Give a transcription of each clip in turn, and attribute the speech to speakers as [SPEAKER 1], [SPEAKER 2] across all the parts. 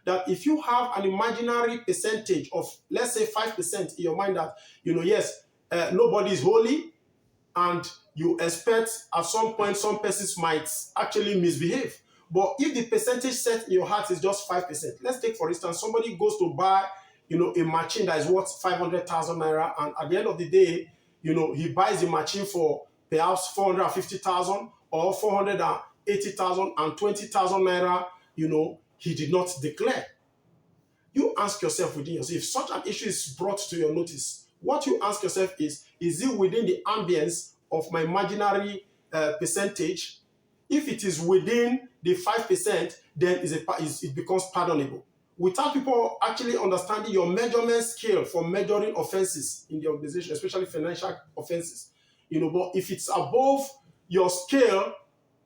[SPEAKER 1] that if you have an imaginary percentage of, let's say, 5% in your mind that, yes, nobody is holy, and you expect at some point some persons might actually misbehave. But if the percentage set in your heart is just 5%, let's take for instance, somebody goes to buy, a machine that is worth 500,000 naira, and at the end of the day, he buys the machine for perhaps 450,000 or 480,000 and 20,000 naira, he did not declare. You ask yourself within yourself, if such an issue is brought to your notice, what you ask yourself is it within the ambience of my imaginary percentage? If it is within the 5%, then it becomes pardonable. Without people actually understanding your measurement scale for measuring offenses in the organization, especially financial offenses, but if it's above your scale,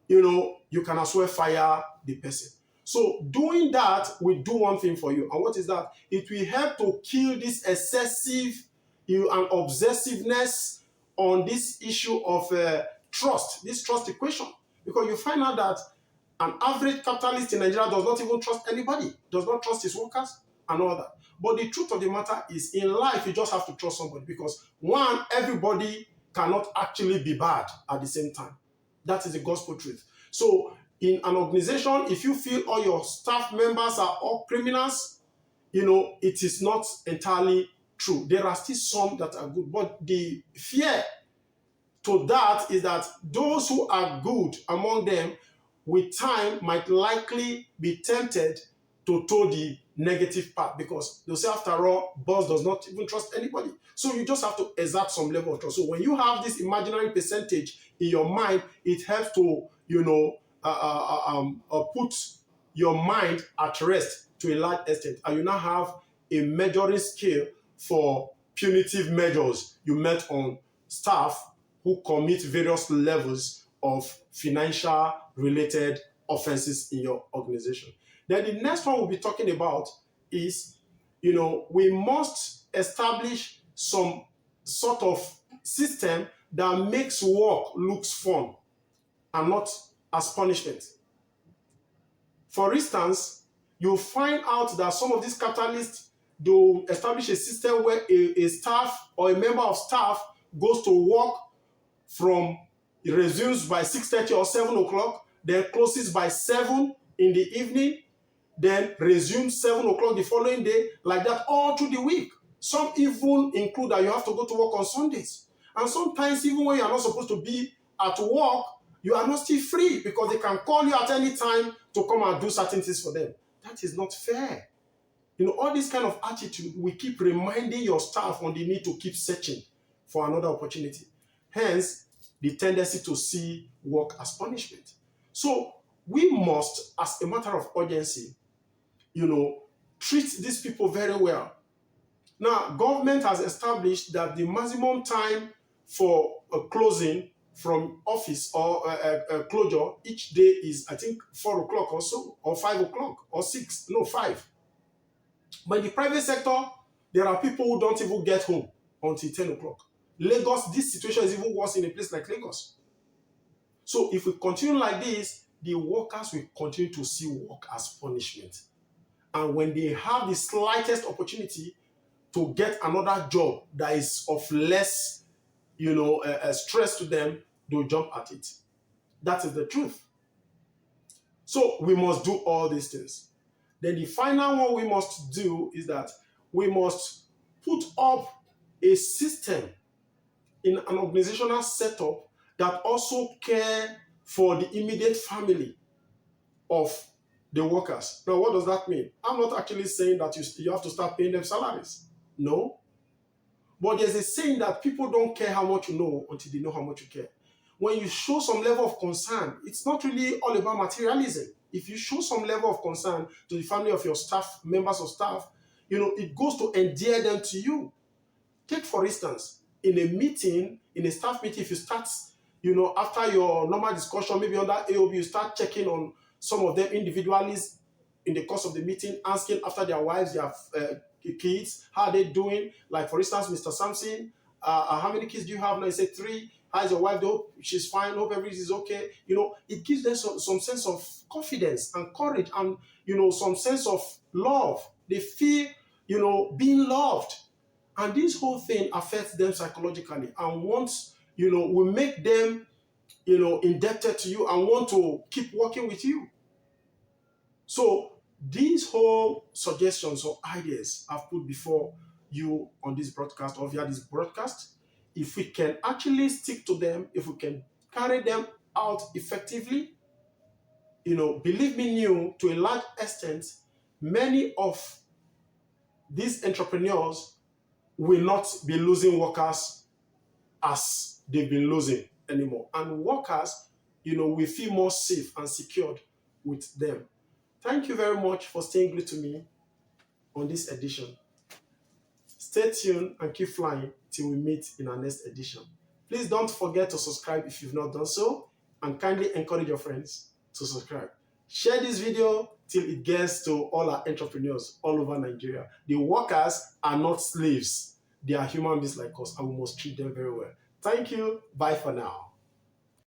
[SPEAKER 1] you can as well fire the person. So doing that will do one thing for you. And what is that? It will help to kill this excessive and obsessiveness on this issue of trust, this trust equation. Because you find out that an average capitalist in Nigeria does not even trust anybody, does not trust his workers and all that. But the truth of the matter is, in life, you just have to trust somebody, because one, everybody cannot actually be bad at the same time. That is the gospel truth. So in an organization, if you feel all your staff members are all criminals, it is not entirely true. There are still some that are good. But the fear to that is that those who are good among them, with time, might likely be tempted to toe the negative path, because they'll say, after all, boss does not even trust anybody. So you just have to exert some level of trust. So when you have this imaginary percentage in your mind, it helps to, put your mind at rest to a large extent. And you now have a measuring scale for punitive measures you met on staff who commit various levels of financial related offenses in your organization. Then the next one we'll be talking about is, we must establish some sort of system that makes work looks fun and not as punishment. For instance, you'll find out that some of these capitalists, they'll establish a system where a staff or a member of staff goes to work it resumes by 6:30 or 7 o'clock, then closes by 7 in the evening, then resumes 7 o'clock the following day, like that all through the week. Some even include that you have to go to work on Sundays. And sometimes, even when you are not supposed to be at work, you are not still free, because they can call you at any time to come and do certain things for them. That is not fair. All this kind of attitude will keep reminding your staff on the need to keep searching for another opportunity. Hence, the tendency to see work as punishment. So we must, as a matter of urgency, treat these people very well. Now, government has established that the maximum time for a closing from office or a closure each day is, I think, 4 o'clock or so, or 5 o'clock, or 5. But in the private sector, there are people who don't even get home until 10 o'clock. Lagos, this situation is even worse in a place like Lagos. So if we continue like this, the workers will continue to see work as punishment. And when they have the slightest opportunity to get another job that is of less, stress to them, they'll jump at it. That is the truth. So we must do all these things. Then the final one we must do is that we must put up a system in an organizational setup that also care for the immediate family of the workers. Now, what does that mean? I'm not actually saying that you have to start paying them salaries. No. But there's a saying that people don't care how much you know until they know how much you care. When you show some level of concern, it's not really all about materialism. If you show some level of concern to the family of your staff, members of staff, it goes to endear them to you. Take, for instance, in a staff meeting, if you start, after your normal discussion, maybe under AOB, you start checking on some of them individually in the course of the meeting, asking after their wives, their kids, how are they doing? Like, for instance, Mr. Sampson, how many kids do you have now? He said 3. How's your wife? Hope she's fine. Hope everything is okay. It gives them some sense of confidence and courage and, some sense of love. They feel, being loved. And this whole thing affects them psychologically. And once, will make them, indebted to you and want to keep working with you. So these whole suggestions or ideas I've put before you on this broadcast or via this broadcast, if we can actually stick to them, if we can carry them out effectively, believe me, to a large extent, many of these entrepreneurs will not be losing workers as they've been losing anymore. And workers, will feel more safe and secured with them. Thank you very much for staying glued to me on this edition. Stay tuned and keep flying till we meet in our next edition. Please don't forget to subscribe if you've not done so, and kindly encourage your friends to subscribe. Share this video till it gets to all our entrepreneurs all over Nigeria. The workers are not slaves. They are human beings like us, and we must treat them very well. Thank you. Bye for now.